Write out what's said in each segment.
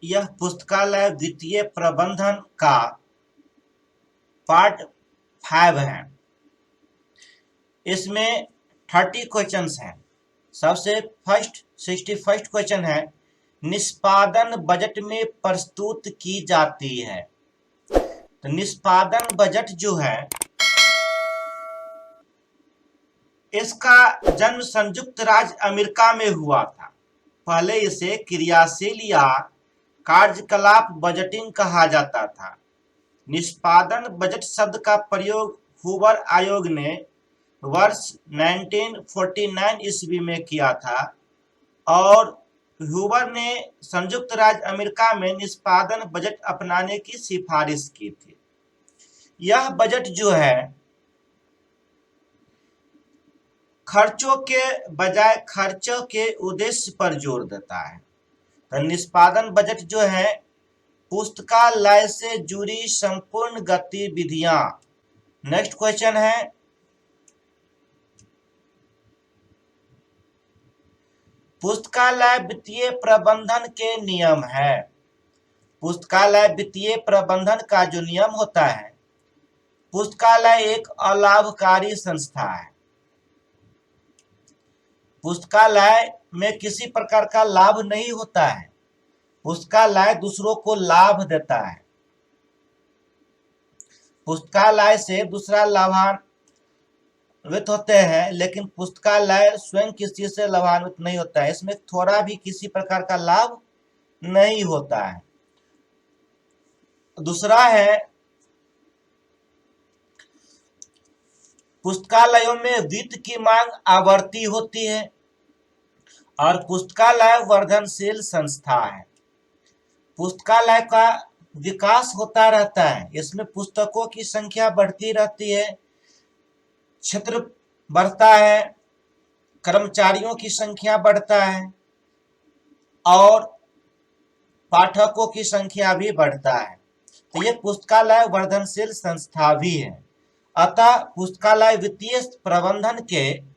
यह पुस्तकालय वित्तीय प्रबंधन का पार्ट 5 है। इसमें 30 क्वेश्चंस हैं। सबसे फर्स्ट 61st क्वेश्चन है, निष्पादन बजट में प्रस्तुत की जाती है। तो निष्पादन बजट जो है इसका जन्म संयुक्त राज्य अमेरिका में हुआ था। पहले इसे क्रियाशील या कार्यकलाप बजटिंग कहा जाता था। निष्पादन बजट शब्द का प्रयोग हूवर आयोग ने वर्ष 1949 ईस्वी में किया था और हूवर ने संयुक्त राज्य अमेरिका में निष्पादन बजट अपनाने की सिफारिश की थी। यह बजट जो है खर्चों के बजाय खर्चों के उद्देश्य पर जोर देता है। तो निष्पादन बजट जो है पुस्तकालय से जुड़ी संपूर्ण गतिविधियां। नेक्स्ट क्वेश्चन है, पुस्तकालय वित्तीय प्रबंधन के नियम है। पुस्तकालय वित्तीय प्रबंधन का जो नियम होता है, पुस्तकालय एक अलाभकारी संस्था है। पुस्तकालय में किसी प्रकार का लाभ नहीं होता है। पुस्तकालय दूसरों को लाभ देता है। पुस्तकालय से दूसरा लाभान्वित होते हैं, लेकिन पुस्तकालय स्वयं किसी से लाभान्वित नहीं होता है। इसमें थोड़ा भी किसी प्रकार का लाभ नहीं होता है। दूसरा है, पुस्तकालयों में वित्त की मांग आवर्ती होती है और पुस्तकालय वर्धनशील संस्था है। पुस्तकालय का विकास होता रहता है। इसमें पुस्तकों की संख्या बढ़ती रहती है, क्षेत्र बढ़ता है, कर्मचारियों की संख्या बढ़ता है और पाठकों की संख्या भी बढ़ता है। तो ये पुस्तकालय वर्धनशील संस्था भी है। अतः पुस्तकालय वित्तीय प्रबंधन के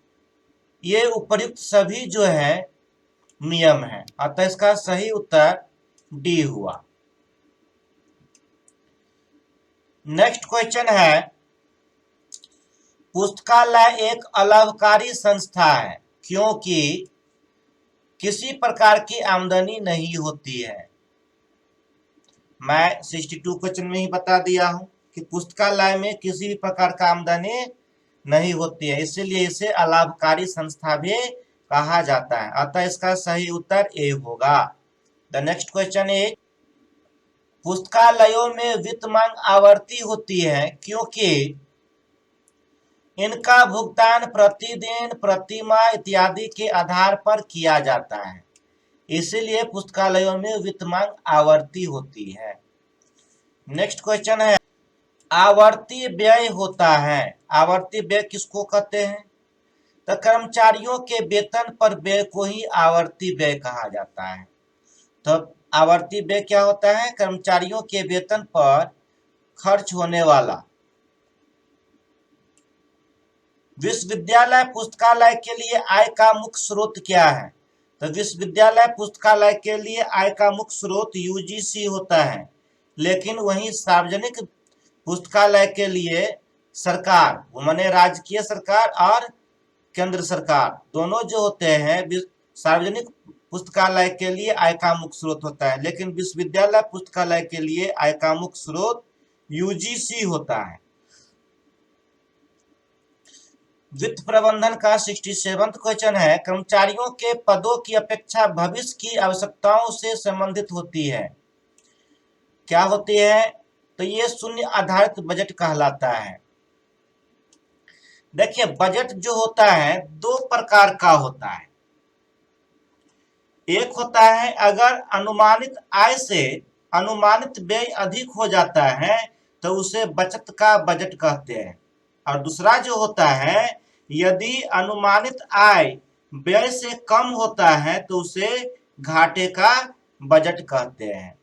ये उपर्युक्त सभी जो है नियम है। अतः इसका सही उत्तर डी हुआ। नेक्स्ट क्वेश्चन है, पुस्तकालय एक अलाभकारी संस्था है क्योंकि किसी प्रकार की आमदनी नहीं होती है। मैं 62 क्वेश्चन में ही बता दिया हूं कि पुस्तकालय में किसी भी प्रकार का आमदनी नहीं होती है, इसीलिए इसे अलाभकारी संस्था भी कहा जाता है। अतः इसका सही उत्तर ए होगा। द नेक्स्ट क्वेश्चन इज, पुस्तकालयों में वित्त मांग आवर्ती होती है क्योंकि इनका भुगतान प्रतिदिन, प्रतिमाह इत्यादि के आधार पर किया जाता है। इसीलिए पुस्तकालयों में वित्त मांग आवर्ती होती है। नेक्स्ट क्वेश्चन है, आवर्ती व्यय होता है। आवर्ती व्यय किसको कहते हैं? तो कर्मचारियों के वेतन पर व्यय को ही आवर्ती व्यय कहा जाता है। तो आवर्ती व्यय क्या होता है? कर्मचारियों के वेतन पर खर्च होने वाला। विश्वविद्यालय पुस्तकालय के लिए आय का मुख्य स्रोत क्या है? तो विश्वविद्यालय पुस्तकालय के लिए आय का मुख्य स्रोत यूजीसी होता है, लेकिन वहीं सार्वजनिक पुस्तकालय के लिए सरकार, माने राजकीय सरकार और केंद्र सरकार दोनों जो होते हैं, सार्वजनिक पुस्तकालय के लिए आय का मुख्य स्रोत होता है, लेकिन विश्वविद्यालय पुस्तकालय के लिए आय का मुख्य स्रोत यूजीसी होता है। वित्त प्रबंधन का 67वां क्वेश्चन है, कर्मचारियों के पदों की अपेक्षा भविष्य की आवश्यकताओं से संबंधित होती है। क्या होती है? तो ये शून्य आधारित बजट कहलाता है। देखिए, बजट जो होता है दो प्रकार का होता है। एक होता है अगर अनुमानित आय से अनुमानित व्यय अधिक हो जाता है तो उसे बचत का बजट कहते हैं, और दूसरा जो होता है यदि अनुमानित आय व्यय से कम होता है तो उसे घाटे का बजट कहते हैं।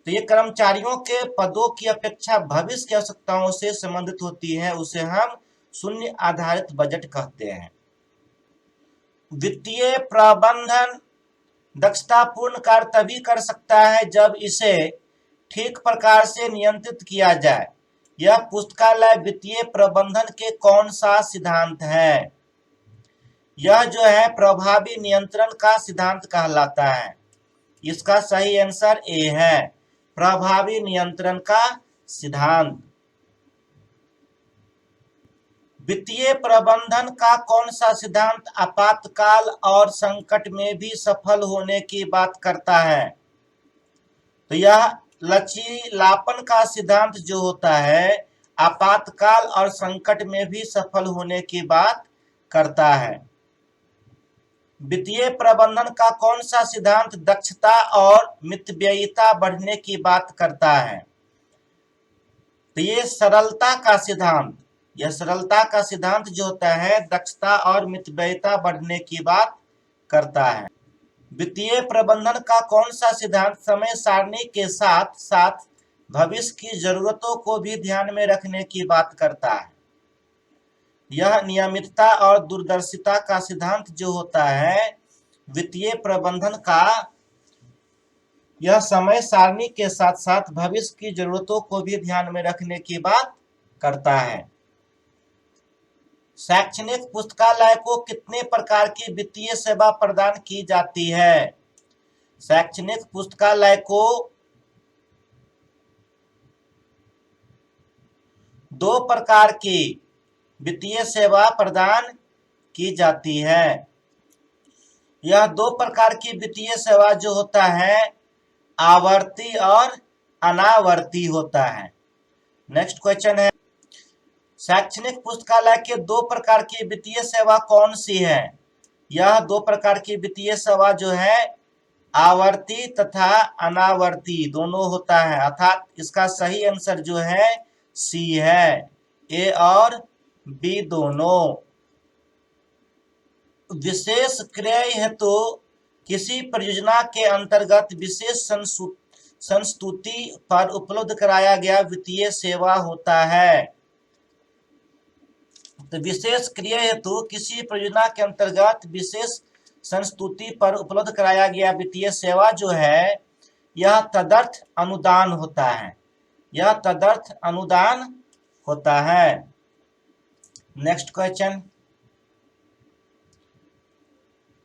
तो ये कर्मचारियों के पदों की अपेक्षा भविष्य की आवश्यकताओं से संबंधित होती है, उसे हम शून्य आधारित बजट कहते हैं। वित्तीय प्रबंधन दक्षतापूर्ण कार्य तभी कर सकता है जब इसे ठीक प्रकार से नियंत्रित किया जाए। यह पुस्तकालय वित्तीय प्रबंधन के कौन सा सिद्धांत है? यह जो है प्रभावी नियंत्रण का सिद्धांत कहलाता है। इसका सही आंसर ए है, प्रभावी नियंत्रण का सिद्धांत। वित्तीय प्रबंधन का कौन सा सिद्धांत आपातकाल और संकट में भी सफल होने की बात करता है? तो यह लचीलापन का सिद्धांत जो होता है आपातकाल और संकट में भी सफल होने की बात करता है। वित्तीय प्रबंधन का कौन सा सिद्धांत दक्षता और मितव्ययिता बढ़ने की बात करता है? तो ये सरलता का सिद्धांत, यह सरलता का सिद्धांत जो होता है दक्षता और मितव्ययिता बढ़ने की बात करता है। वित्तीय प्रबंधन का कौन सा सिद्धांत समय सारणी के साथ साथ भविष्य की जरूरतों को भी ध्यान में रखने की बात करता है? यह नियमितता और दूरदर्शिता का सिद्धांत जो होता है वित्तीय प्रबंधन का, यह समय सारणी के साथ साथ भविष्य की जरूरतों को भी ध्यान में रखने की बात करता है। शैक्षणिक पुस्तकालय को कितने प्रकार की वित्तीय सेवा प्रदान की जाती है? शैक्षणिक पुस्तकालय को 2 प्रकार की वित्तीय सेवा प्रदान की जाती है। यह 2 प्रकार की वित्तीय सेवा जो होता है आवर्ती और अनावर्ती होता है। नेक्स्ट क्वेश्चन है, शैक्षणिक पुस्तकालय के 2 प्रकार की वित्तीय सेवा कौन सी है? यह 2 प्रकार की वित्तीय सेवा जो है आवर्ती तथा अनावर्ती दोनों होता है, अर्थात इसका सही आंसर जो है सी है, ए और बी दोनों। विशेष क्रय हेतु किसी परियोजना के अंतर्गत विशेष संस्तुति पर उपलब्ध कराया गया वित्तीय सेवा होता है। तो विशेष क्रय हेतु किसी परियोजना के अंतर्गत विशेष संस्तुति पर उपलब्ध कराया गया वित्तीय सेवा जो है यह तदर्थ अनुदान होता है, यह तदर्थ अनुदान होता है। नेक्स्ट क्वेश्चन,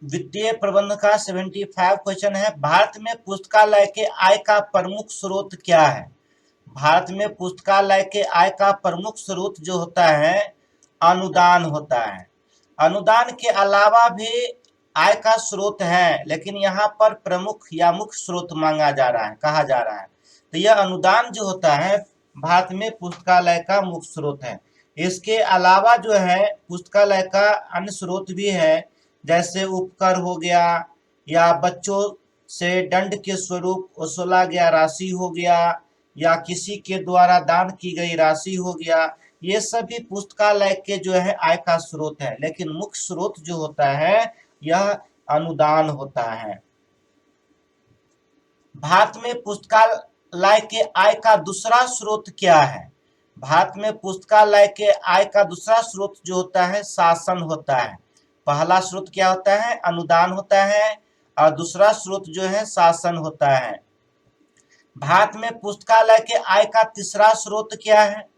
वित्तीय प्रबंधन का 75 क्वेश्चन है, भारत में पुस्तकालय के आय का प्रमुख स्रोत क्या है? भारत में पुस्तकालय के आय का प्रमुख स्रोत जो होता है अनुदान होता है। अनुदान के अलावा भी आय का स्रोत है, लेकिन यहाँ पर प्रमुख या मुख्य स्रोत मांगा जा रहा है, कहा जा रहा है। तो यह अनुदान जो होता है भारत में पुस्तकालय का मुख्य स्रोत है। इसके अलावा जो है पुस्तकालय का अन्य स्रोत भी है, जैसे उपकर हो गया या बच्चों से दंड के स्वरूप वसूला गया राशि हो गया या किसी के द्वारा दान की गई राशि हो गया। ये सभी पुस्तकालय के जो है आय का स्रोत है, लेकिन मुख्य स्रोत जो होता है यह अनुदान होता है। भारत में पुस्तकालय के आय का दूसरा स्रोत क्या है? भारत में पुस्तकालय के आय का दूसरा स्रोत जो होता है शासन होता है। पहला स्रोत क्या होता है? अनुदान होता है, और दूसरा स्रोत जो है शासन होता है। भारत में पुस्तकालय के आय का तीसरा स्रोत क्या है?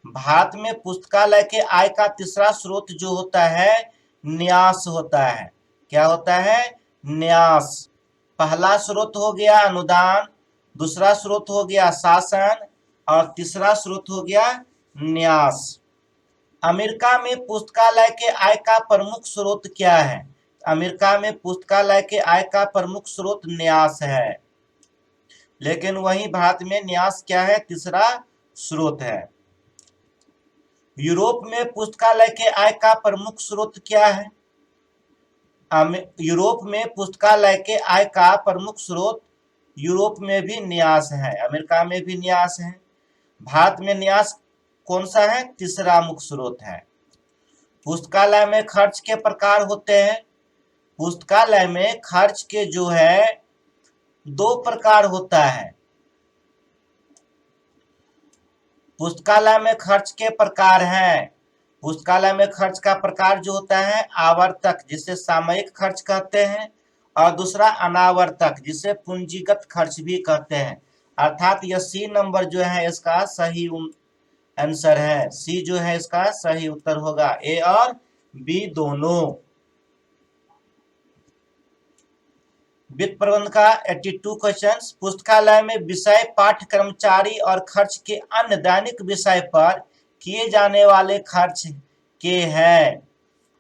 भारत में पुस्तकालय के आय का तीसरा स्रोत जो होता है न्यास होता है। क्या होता है? न्यास। पहला स्रोत हो गया अनुदान, दूसरा स्रोत हो गया शासन, और तीसरा स्रोत हो गया न्यास। अमेरिका में पुस्तकालय के आय का प्रमुख स्रोत क्या है? अमेरिका में पुस्तकालय के आय का प्रमुख स्रोत न्यास है, लेकिन वहीं भारत में न्यास क्या है? तीसरा स्रोत है। यूरोप में पुस्तकालय के आय का प्रमुख स्रोत क्या है? यूरोप में पुस्तकालय के आय का प्रमुख स्रोत यूरोप में भी न्यास है, अमेरिका में भी न्यास है। भारत में न्यास कौन सा है? तीसरा मुख्य स्रोत है। पुस्तकालय में खर्च के प्रकार होते हैं। पुस्तकालय में खर्च के जो है 2 प्रकार होता है। पुस्तकालय में खर्च के प्रकार हैं। पुस्तकालय में खर्च का प्रकार जो होता है आवर्तक, जिसे सामयिक खर्च कहते हैं, और दूसरा अनावर्तक, जिसे पूंजीगत खर्च भी कहते हैं। अर्थात यह सी नंबर जो है इसका सही आंसर है। सी जो है इसका सही उत्तर होगा, ए और बी दोनों। वित्त प्रबंधन का 82 क्वेश्चन। पुस्तकालय में विषय, पाठ, कर्मचारी और खर्च के अन्य दैनिक विषय पर किए जाने वाले खर्च के हैं।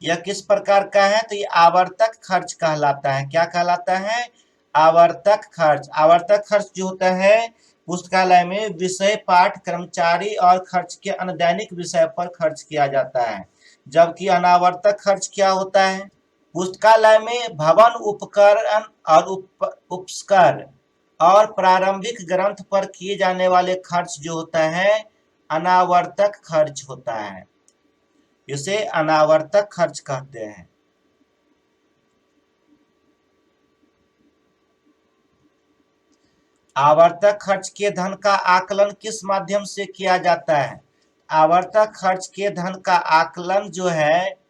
यह किस प्रकार का है? तो ये आवर्तक खर्च कहलाता है। क्या कहलाता है? आवर्तक खर्च। आवर्तक खर्च जो होता है पुस्तकालय में विषय, पाठ, कर्मचारी और खर्च के अन्य दैनिक विषय पर खर्च किया जाता है। जबकि अनावर्तक खर्च क्या होता है? पुस्तकालय में भवन, उपकरण और उपस्कर और प्रारंभिक ग्रंथ पर किए जाने वाले खर्च जो होता है अनावर्तक खर्च होता है। इसे अनावर्तक खर्च कहते हैं। आवर्तक खर्च के धन का आकलन किस माध्यम से किया जाता है? आवर्तक खर्च के धन का आकलन जो है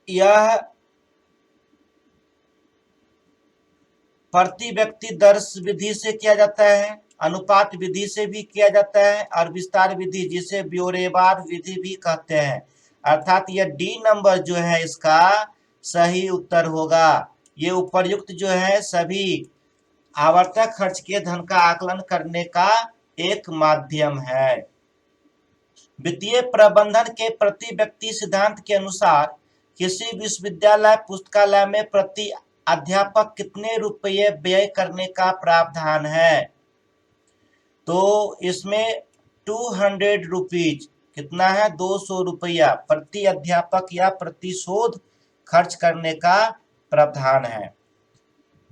यह प्रति व्यक्ति दर विधि से किया जाता है, अनुपात विधि से भी किया जाता है और विस्तार विधि, जिसे ब्यौरेवार विधि भी कहते हैं। अर्थात यह डी नंबर जो है इसका सही उत्तर होगा। ये उपर्युक्त जो है सभी आवर्तक खर्च के धन का आकलन करने का एक माध्यम है। वित्तीय प्रबंधन के प्रति व्यक्ति सिद्धांत के अनुसार किसी विश्वविद्यालय पुस्तकालय में प्रति अध्यापक कितने रुपये व्यय करने का प्रावधान है? तो इसमें 200 रुपीज, कितना है? 200 रुपया प्रति अध्यापक या प्रति शोध खर्च करने का प्रावधान है।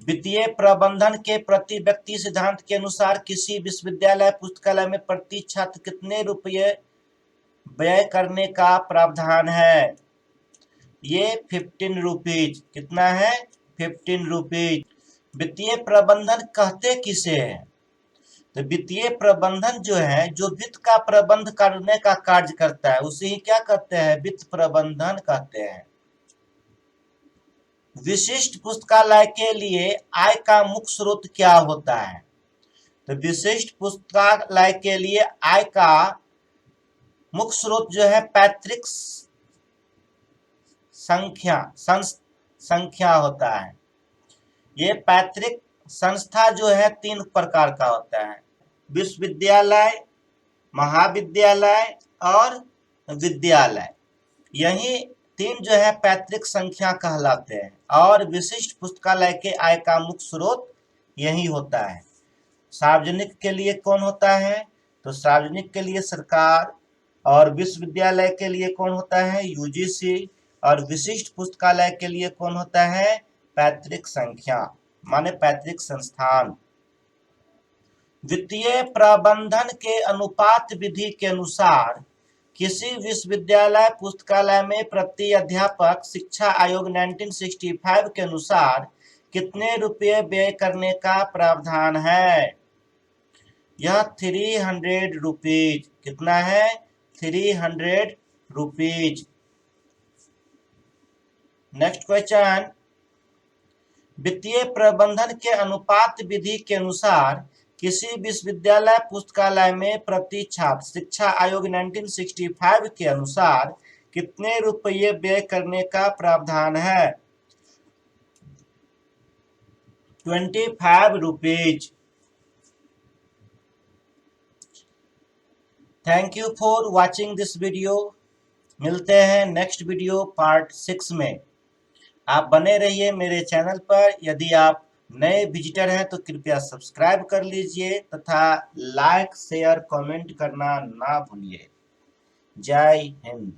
वित्तीय प्रबंधन के प्रति व्यक्ति सिद्धांत के अनुसार किसी विश्वविद्यालय पुस्तकालय में प्रति छात्र कितने रुपये व्यय करने का प्रावधान है? ये 15 रुपीज। कितना है? 15 रुपीज। वित्तीय प्रबंधन कहते किसे हैं? तो वित्तीय प्रबंधन जो है, जो वित्त का प्रबंध करने का कार्य करता है उसे ही क्या कहते हैं? वित्त प्रबंधन कहते हैं। विशिष्ट पुस्तकालय के लिए आय का मुख्य स्रोत क्या होता है? तो विशिष्ट पुस्तकालय के लिए आय का मुख्य स्रोत जो है पैतृक संख्या होता है। ये पैतृक संस्था जो है 3 प्रकार का होता है: विश्वविद्यालय, महाविद्यालय और विद्यालय। यही 3 जो है पैतृक संख्या कहलाते हैं और विशिष्ट पुस्तकालय के आय का मुख्य स्रोत यही होता है। सार्वजनिक के लिए कौन होता है? तो सार्वजनिक के लिए सरकार, और विश्वविद्यालय के लिए कौन होता है? यूजीसी, और विशिष्ट पुस्तकालय के लिए कौन होता है? पैतृक संख्या, माने पैतृक संस्थान। वित्तीय प्रबंधन के अनुपात विधि के अनुसार किसी विश्वविद्यालय पुस्तकालय में प्रति अध्यापक शिक्षा आयोग 1965 के अनुसार कितने रुपये व्यय करने का प्रावधान है? यह 300 रुपीज। कितना है? 300 रुपीज। Next question. वित्तीय प्रबंधन के अनुपात विधि के अनुसार किसी विश्वविद्यालय पुस्तकालय में प्रति छात्र शिक्षा आयोग 1965 के अनुसार कितने रुपये व्यय करने का प्रावधान है? 25 rupees. Thank you for watching this video. मिलते हैं नेक्स्ट वीडियो पार्ट 6 में। आप बने रहिए मेरे चैनल पर। यदि आप नए विजिटर हैं तो कृपया सब्सक्राइब कर लीजिए तथा लाइक, शेयर, कमेंट करना ना भूलिए। जय हिंद।